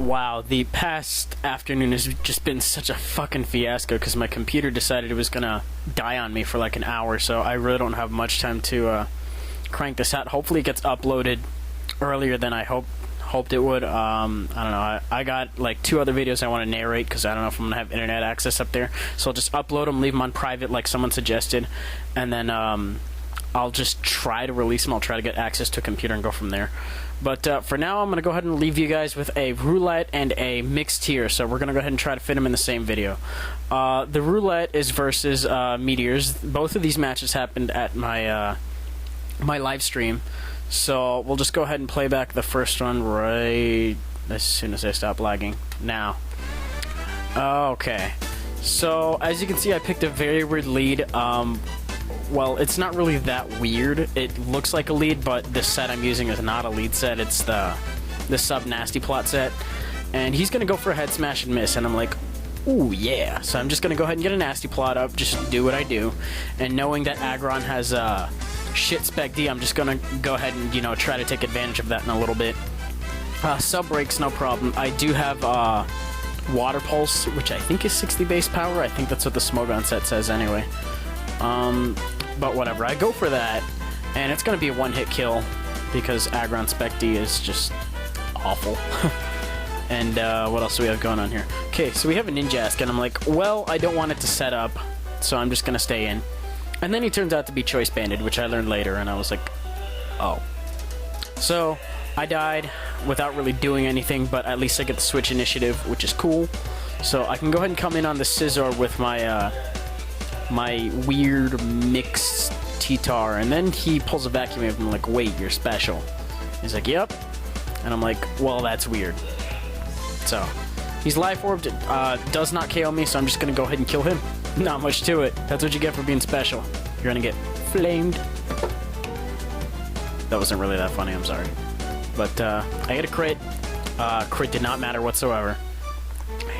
Wow, the past afternoon has just been such a fucking fiasco because my computer decided it was gonna die on me for like an hour, so I really don't have much time to crank this out. Hopefully it gets uploaded earlier than I hoped it would. I don't know. I got like 2 other videos I want to narrate because I don't know if I'm gonna have internet access up there, so I'll just upload them, leave them on private like someone suggested, and then I'll just try to release them. I'll try to get access to a computer and go from there. But for now, I'm going to go ahead and leave you guys with a roulette and a mixed tier. So we're going to go ahead and try to fit them in the same video. The roulette is versus meteors. Both of these matches happened at my my live stream. So we'll just go ahead and play back the first one right as soon as I stop lagging. Now. Okay. So as you can see, I picked a very weird lead. Well, it's not really that weird. It looks like a lead, but the set I'm using is not a lead set. It's the sub nasty plot set. And he's going to go for a head smash and miss. And I'm like, ooh, yeah. So I'm just going to go ahead and get a nasty plot up. Just do what I do. And knowing that Aggron has shit spec D, I'm just going to go ahead and, you know, try to take advantage of that in a little bit. Sub breaks, no problem. I do have Water Pulse, which I think is 60 base power. I think that's what the Smogon set says anyway. But whatever, I go for that, and it's going to be a one-hit kill, because Aggron Spec D is just awful. And, what else do we have going on here? Okay, so we have a Ninjask, and I'm like, well, I don't want it to set up, so I'm just going to stay in. And then he turns out to be Choice Banded, which I learned later, and I was like, oh. So, I died without really doing anything, but at least I get the Switch Initiative, which is cool. So I can go ahead and come in on the Scizor with my, my weird mixed T-Tar, and then he pulls a vacuum wave, and I'm like, wait, you're special. He's like, yep. And I'm like, well, that's weird. So, he's Life Orbed, does not KO me, so I'm just gonna go ahead and kill him. Not much to it. That's what you get for being special. You're gonna get flamed. That wasn't really that funny, I'm sorry. But, I get a crit. Crit did not matter whatsoever.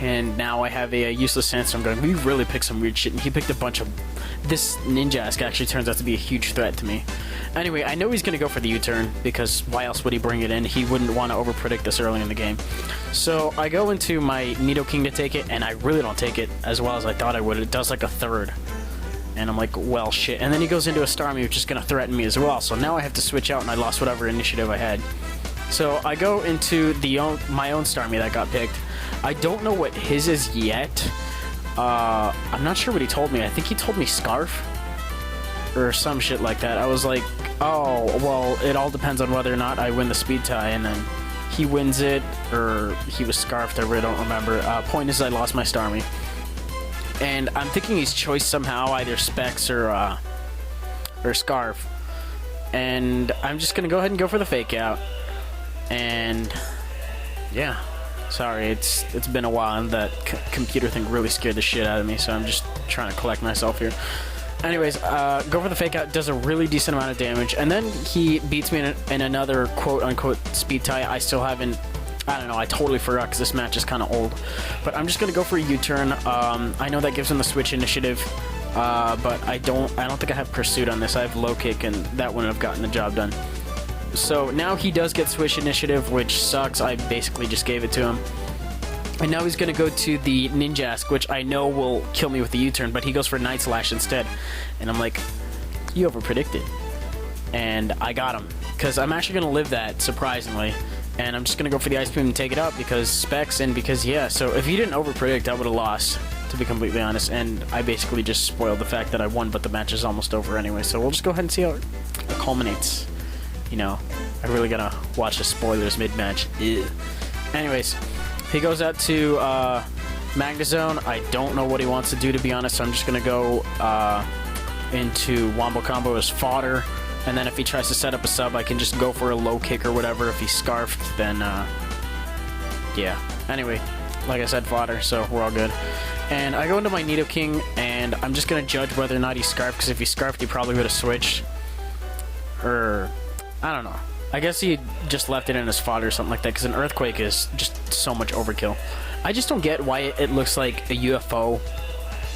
And now I have a useless Sandstorm going. We really picked some weird shit, and he picked a bunch of... This Ninjask actually turns out to be a huge threat to me. Anyway, I know he's going to go for the U-turn, because why else would he bring it in? He wouldn't want to overpredict this early in the game. So I go into my Nidoking to take it, and I really don't take it as well as I thought I would. It does like a third. And I'm like, well, shit. And then he goes into a Starmie, which is going to threaten me as well. So now I have to switch out, and I lost whatever initiative I had. So I go into my own Starmie that got picked. I don't know what his is yet. I'm not sure what he told me. I think he told me Scarf or some shit like that. I was like, oh, well, it all depends on whether or not I win the speed tie, and then he wins it, or he was Scarfed, I really don't remember. Point is, I lost my Starmie. And I'm thinking he's choice somehow, either Specs or Scarf. And I'm just gonna go ahead and go for the fake out. And yeah. Sorry, it's been a while, and that computer thing really scared the shit out of me, so I'm just trying to collect myself here. Anyways, go for the fake out, does a really decent amount of damage, and then he beats me in another quote-unquote speed tie. I still haven't... I don't know, I totally forgot because this match is kind of old. But I'm just going to go for a U-turn. I know that gives him the Switch Initiative, but I don't think I have Pursuit on this. I have Low Kick, and that wouldn't have gotten the job done. So now he does get Switch Initiative, which sucks. I basically just gave it to him. And now he's going to go to the Ninjask, which I know will kill me with the U-turn, but he goes for Night Slash instead. And I'm like, you overpredicted. And I got him. Because I'm actually going to live that, surprisingly. And I'm just going to go for the Ice Beam and take it out because Specs and because, yeah. So if he didn't overpredict, I would have lost, to be completely honest. And I basically just spoiled the fact that I won, but the match is almost over anyway. So we'll just go ahead and see how it culminates. You know, I really gotta watch the spoilers mid-match. Anyways, he goes out to Magnezone. I don't know what he wants to do, to be honest, so I'm just gonna go into Wombo Combo as fodder, and then if he tries to set up a sub, I can just go for a low kick or whatever. If he's Scarfed, then, yeah. Anyway, like I said, fodder, so we're all good. And I go into my Nidoking, and I'm just gonna judge whether or not he's Scarfed, because if he's Scarfed, he probably would have switched. Or... I don't know. I guess he just left it in his fodder or something like that, because an Earthquake is just so much overkill. I just don't get why it looks like a UFO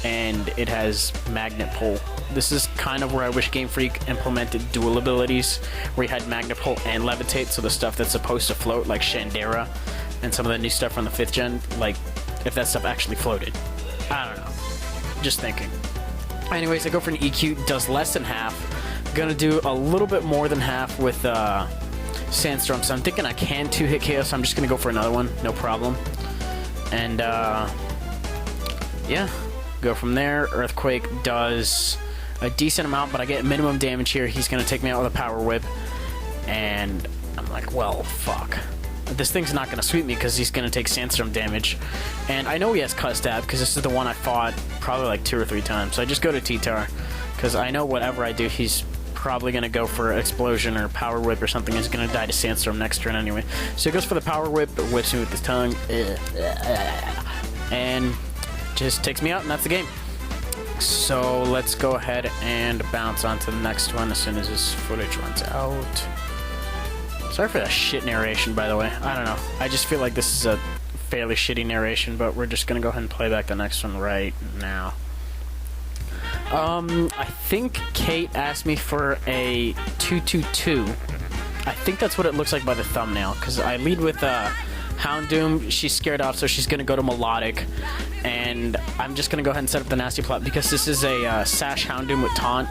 and it has Magnet Pull. This is kind of where I wish Game Freak implemented dual abilities, where you had Magnet Pull and Levitate, so the stuff that's supposed to float, like Shandera, and some of the new stuff from the 5th gen, like, if that stuff actually floated. I don't know. Just thinking. Anyways, I go for an EQ, does less than half. Gonna do a little bit more than half with Sandstorm, so I'm thinking I can 2-hit KO, so I'm just gonna go for another one, no problem. And yeah, go from there. Earthquake does a decent amount, but I get minimum damage here. He's gonna take me out with a Power Whip, and I'm like, well, fuck. This thing's not gonna sweep me because he's gonna take Sandstorm damage. And I know he has Cut Stab because this is the one I fought probably like 2 or 3 times. So I just go to T-Tar because I know whatever I do, he's probably going to go for Explosion or Power Whip or something. He's going to die to Sandstorm next turn anyway. So he goes for the Power Whip, but whips me with his tongue. And just takes me out, and that's the game. So let's go ahead and bounce on to the next one as soon as this footage runs out. Sorry for that shit narration, by the way. I don't know. I just feel like this is a fairly shitty narration, but we're just going to go ahead and play back the next one right now. I think Kate asked me for a 2-2-2. I think that's what it looks like by the thumbnail, because I lead with Houndoom. She's scared off, so she's going to go to Melodic, and I'm just going to go ahead and set up the Nasty Plot, because this is a Sash Houndoom with Taunt,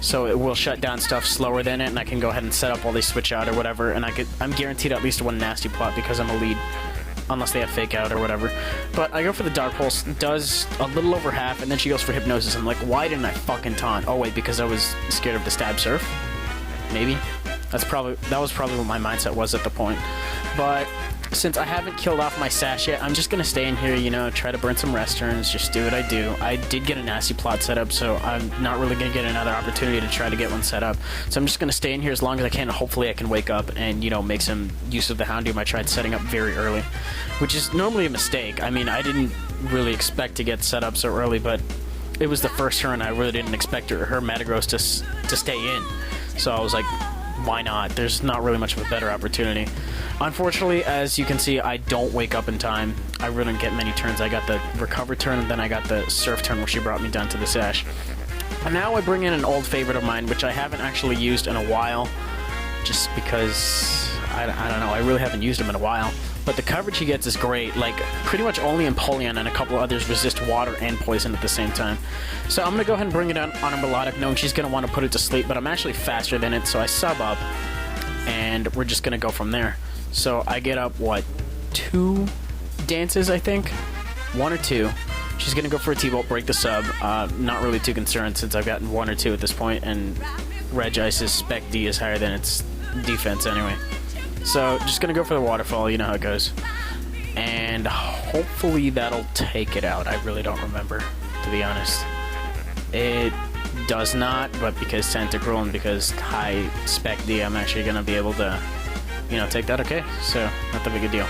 so it will shut down stuff slower than it, and I can go ahead and set up while they switch out or whatever, and I'm guaranteed at least one Nasty Plot because I'm a lead. Unless they have Fake Out or whatever. But I go for the Dark Pulse, does a little over half, and then she goes for Hypnosis. I'm like, why didn't I fucking taunt? Oh wait, because I was scared of the Stab Surf? Maybe? That was probably what my mindset was at the point. But since I haven't killed off my Sash yet, I'm just gonna stay in here, you know, try to burn some rest turns, just do what I do. I did get a Nasty Plot set up, so I'm not really gonna get another opportunity to try to get one set up. So I'm just gonna stay in here as long as I can, and hopefully I can wake up and, you know, make some use of the Houndoom I tried setting up very early, which is normally a mistake. I mean, I didn't really expect to get set up so early, but it was the first turn. I really didn't expect her Metagross to stay in. So I was like, why not? There's not really much of a better opportunity. Unfortunately, as you can see, I don't wake up in time. I really didn't get many turns. I got the Recover turn, and then I got the Surf turn, where she brought me down to the Sash. And now I bring in an old favorite of mine, which I haven't actually used in a while, just because, I don't know, I really haven't used him in a while. But the coverage he gets is great. Like, pretty much only Empoleon and a couple others resist water and poison at the same time. So I'm going to go ahead and bring it on a Melodic, knowing she's going to want to put it to sleep, but I'm actually faster than it, so I sub up, and we're just going to go from there. So I get up, what, 2 dances, I think? 1 or 2. She's going to go for a T-Bolt, break the sub. Not really too concerned since I've gotten 1 or 2 at this point, and Regice's Spec D is higher than its defense anyway. So just going to go for the Waterfall, you know how it goes. And hopefully that'll take it out. I really don't remember, to be honest. It does not, but because Tentacruel and because high Spec D, I'm actually going to be able to, you know, take that. Okay, so not that big a deal.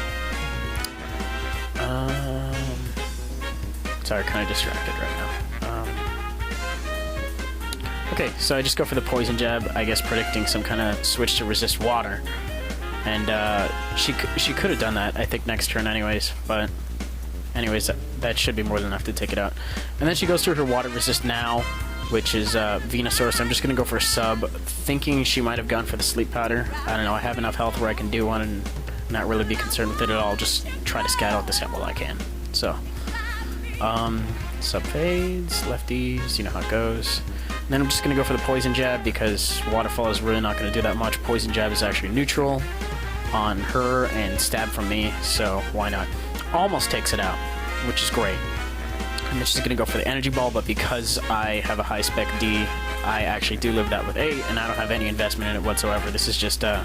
Sorry, kind of distracted right now. Okay, so I just go for the Poison Jab, I guess predicting some kind of switch to resist water. And she could have done that, I think, next turn anyways. But anyways, that should be more than enough to take it out. And then she goes through her Water Resist now, which is Venusaur. So I'm just going to go for a sub, thinking she might have gone for the Sleep Powder. I don't know, I have enough health where I can do one and not really be concerned with it at all. Just try to scat out this hit while I can. So, sub fades, lefties, you know how it goes. And then I'm just going to go for the Poison Jab because Waterfall is really not going to do that much. Poison Jab is actually neutral on her and stab from me, so why not? Almost takes it out, which is great. And then she's going to go for the Energy Ball, but because I have a high Spec D, I actually do live that with 8, and I don't have any investment in it whatsoever. This is just, I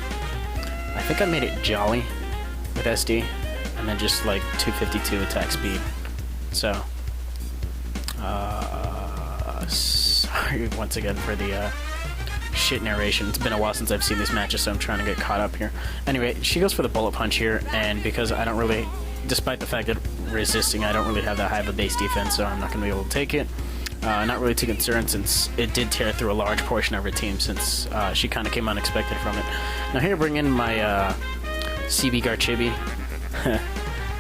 think I made it Jolly with SD, and then just like 252 attack speed. So, sorry once again for the shit narration. It's been a while since I've seen these matches, so I'm trying to get caught up here. Anyway, she goes for the Bullet Punch here, and because I don't really, despite the fact that resisting, I don't really have that high of a base defense, so I'm not going to be able to take it. Not really too concerned since it did tear through a large portion of her team since she kind of came unexpected from it. Now here, bring in my CB Garchibi,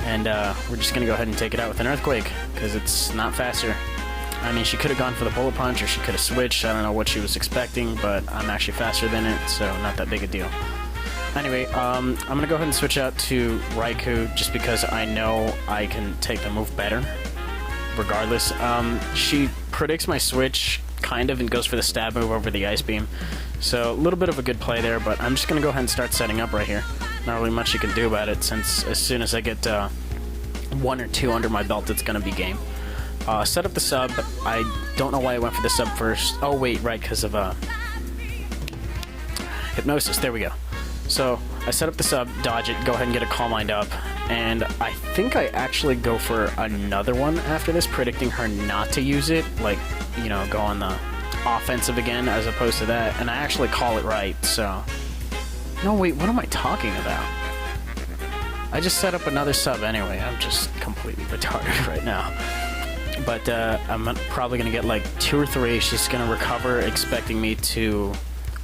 and we're just going to go ahead and take it out with an Earthquake, because it's not faster. I mean, she could have gone for the Bullet Punch, or she could have switched. I don't know what she was expecting, but I'm actually faster than it, so not that big a deal. Anyway, I'm gonna go ahead and switch out to Raikou just because I know I can take the move better. Regardless, she predicts my switch kind of and goes for the stab move over the Ice Beam. So a little bit of a good play there, but I'm just gonna go ahead and start setting up right here. Not really much you can do about it, since as soon as I get 1 or 2 under my belt, it's gonna be game. Set up the sub. I don't know why I went for the sub first. Oh wait, right, because of Hypnosis. There we go. So I set up the sub, dodge it, go ahead and get a Calm Mind up, and I think I actually go for another one after this, predicting her not to use it, like, you know, go on the offensive again as opposed to that, and I actually call it right, so... No, wait, what am I talking about? I just set up another sub anyway. I'm just completely retarded right now. But I'm probably going to get like 2 or 3. She's going to recover, expecting me to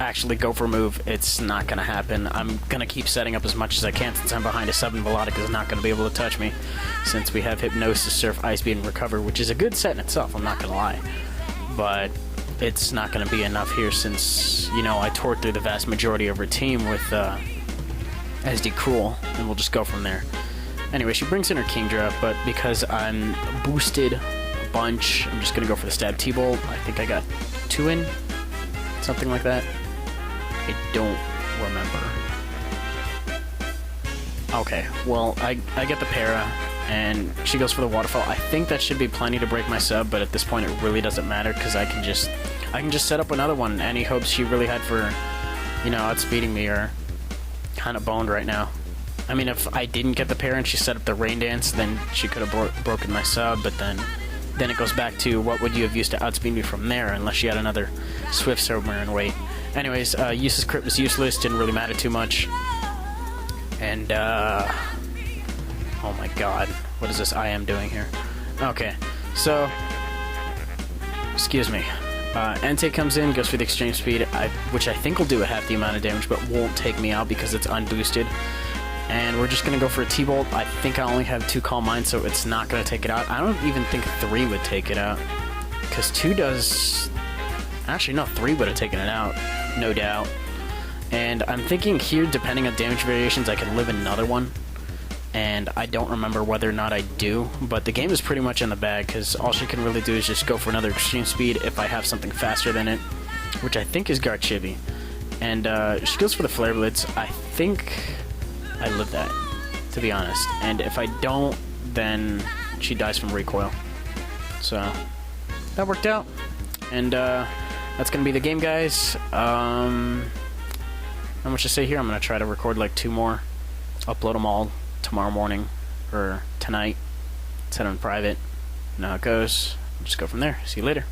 actually go for a move. It's not going to happen. I'm going to keep setting up as much as I can since I'm behind a sub, and Velocic is not going to be able to touch me since we have Hypnosis, Surf, Ice Beam, and Recover, which is a good set in itself, I'm not going to lie. But it's not going to be enough here since, you know, I tore through the vast majority of her team with SD Cruel, and we'll just go from there. Anyway, she brings in her Kingdra, but because I'm boosted a bunch, I'm just going to go for the Stab T-Bolt. I think I got 2 in, something like that. I don't remember. Okay, well, I get the para, and she goes for the Waterfall. I think that should be plenty to break my sub, but at this point it really doesn't matter because I can just set up another one. Any hopes she really had for, you know, outspeeding me are kind of boned right now. I mean, if I didn't get the para and she set up the Rain Dance, then she could have broken my sub, but then it goes back to what would you have used to outspeed me from there, unless she had another Swift Submarine weight. Anyways, useless crit was useless, didn't really matter too much. And, oh my god, what is this I am doing here? Okay, so, excuse me. Entei comes in, goes for the Extreme Speed, which I think will do a half the amount of damage, but won't take me out because it's unboosted. And we're just going to go for a T-Bolt. I think I only have 2 Calm Minds, so it's not going to take it out. I don't even think 3 would take it out, because 2 does... Actually, no, 3 would have taken it out, no doubt. And I'm thinking here, depending on damage variations, I can live another one. And I don't remember whether or not I do, but the game is pretty much in the bag, because all she can really do is just go for another Extreme Speed if I have something faster than it, which I think is Garchivy. And she goes for the Flare Blitz. I think I live that, to be honest. And if I don't, then she dies from recoil. So, that worked out. And that's going to be the game, guys. Not much to say here. I'm going to try to record like 2 more, upload them all tomorrow morning or tonight, set them in private, know how it goes. Just go from there. See you later.